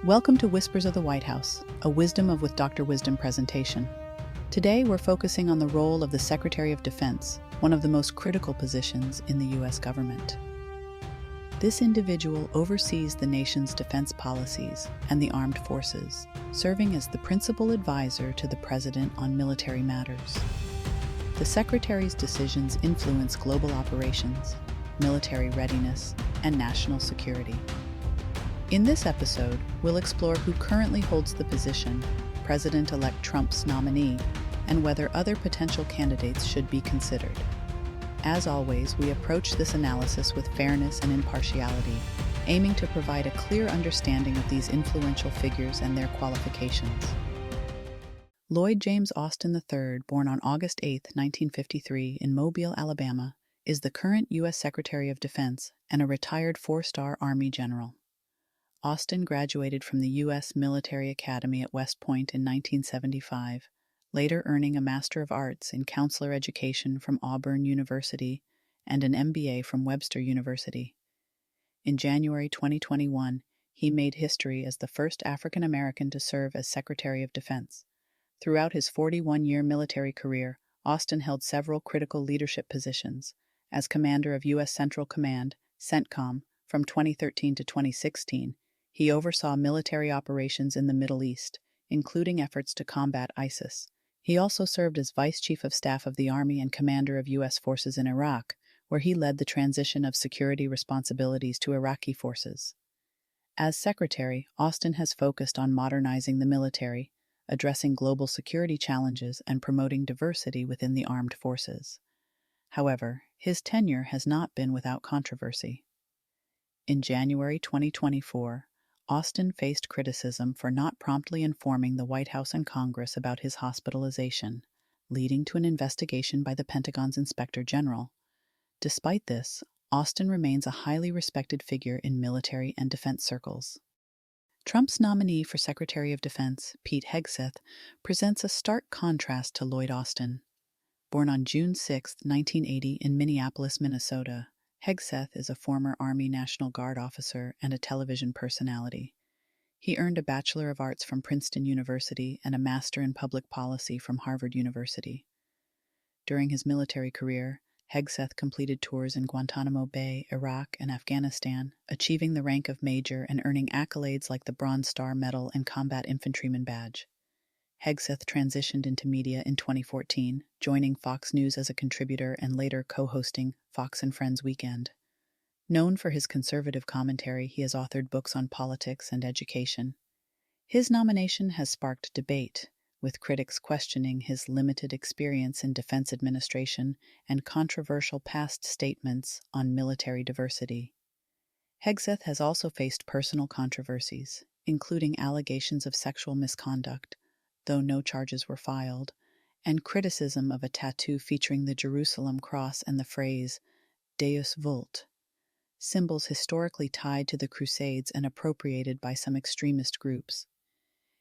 Welcome to Whispers of the White House, a Wisdom of with Dr. Wisdom presentation. Today, we're focusing on the role of the Secretary of Defense, one of the most critical positions in the U.S. government. This individual oversees the nation's defense policies and the armed forces, serving as the principal advisor to the President on military matters. The Secretary's decisions influence global operations, military readiness, and national security. In this episode, we'll explore who currently holds the position, President-elect Trump's nominee, and whether other potential candidates should be considered. As always, we approach this analysis with fairness and impartiality, aiming to provide a clear understanding of these influential figures and their qualifications. Lloyd James Austin III, born on August 8, 1953, in Mobile, Alabama, is the current U.S. Secretary of Defense and a retired four-star Army general. Austin graduated from the U.S. Military Academy at West Point in 1975, later earning a Master of Arts in Counselor Education from Auburn University and an MBA from Webster University. In January 2021, he made history as the first African American to serve as Secretary of Defense. Throughout his 41-year military career, Austin held several critical leadership positions. As Commander of U.S. Central Command, CENTCOM, from 2013 to 2016, he oversaw military operations in the Middle East, including efforts to combat ISIS. He also served as Vice Chief of Staff of the Army and Commander of U.S. forces in Iraq, where he led the transition of security responsibilities to Iraqi forces. As Secretary, Austin has focused on modernizing the military, addressing global security challenges, and promoting diversity within the armed forces. However, his tenure has not been without controversy. In January 2024, Austin faced criticism for not promptly informing the White House and Congress about his hospitalization, leading to an investigation by the Pentagon's Inspector General. Despite this, Austin remains a highly respected figure in military and defense circles. Trump's nominee for Secretary of Defense, Pete Hegseth, presents a stark contrast to Lloyd Austin. Born on June 6, 1980, in Minneapolis, Minnesota, Hegseth is a former Army National Guard officer and a television personality. He earned a Bachelor of Arts from Princeton University and a Master in Public Policy from Harvard University. During his military career, Hegseth completed tours in Guantanamo Bay, Iraq, and Afghanistan, achieving the rank of Major and earning accolades like the Bronze Star Medal and Combat Infantryman Badge. Hegseth transitioned into media in 2014, joining Fox News as a contributor and later co-hosting Fox and Friends Weekend. Known for his conservative commentary, he has authored books on politics and education. His nomination has sparked debate, with critics questioning his limited experience in defense administration and controversial past statements on military diversity. Hegseth has also faced personal controversies, including allegations of sexual misconduct, though no charges were filed, and criticism of a tattoo featuring the Jerusalem cross and the phrase Deus Vult, symbols historically tied to the Crusades and appropriated by some extremist groups.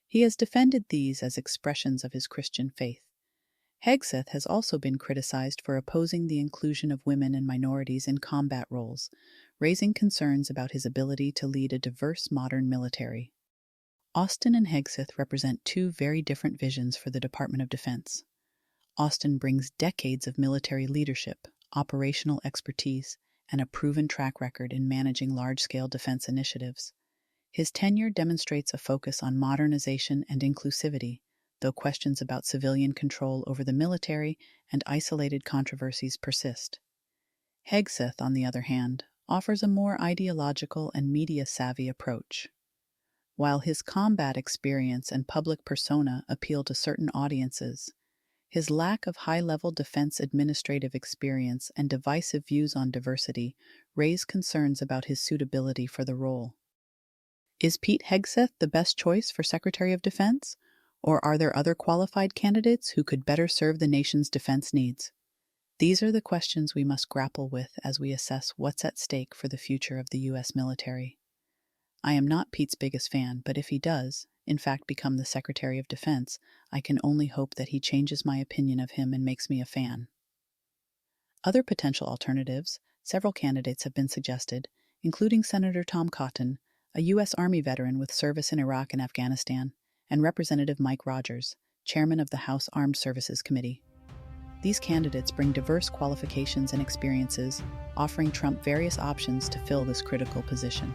He has defended these as expressions of his Christian faith. Hegseth has also been criticized for opposing the inclusion of women and minorities in combat roles, raising concerns about his ability to lead a diverse modern military. Austin and Hegseth represent two very different visions for the Department of Defense. Austin brings decades of military leadership, operational expertise, and a proven track record in managing large-scale defense initiatives. His tenure demonstrates a focus on modernization and inclusivity, though questions about civilian control over the military and isolated controversies persist. Hegseth, on the other hand, offers a more ideological and media-savvy approach. While his combat experience and public persona appeal to certain audiences, his lack of high-level defense administrative experience and divisive views on diversity raise concerns about his suitability for the role. Is Pete Hegseth the best choice for Secretary of Defense, or are there other qualified candidates who could better serve the nation's defense needs? These are the questions we must grapple with as we assess what's at stake for the future of the U.S. military. I am not Pete's biggest fan, but if he does, in fact, become the Secretary of Defense, I can only hope that he changes my opinion of him and makes me a fan. Other potential alternatives, several candidates have been suggested, including Senator Tom Cotton, a U.S. Army veteran with service in Iraq and Afghanistan, and Representative Mike Rogers, chairman of the House Armed Services Committee. These candidates bring diverse qualifications and experiences, offering Trump various options to fill this critical position.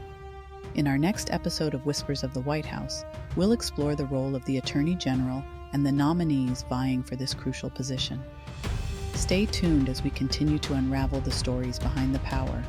In our next episode of Whispers of the White House, we'll explore the role of the Attorney General and the nominees vying for this crucial position. Stay tuned as we continue to unravel the stories behind the power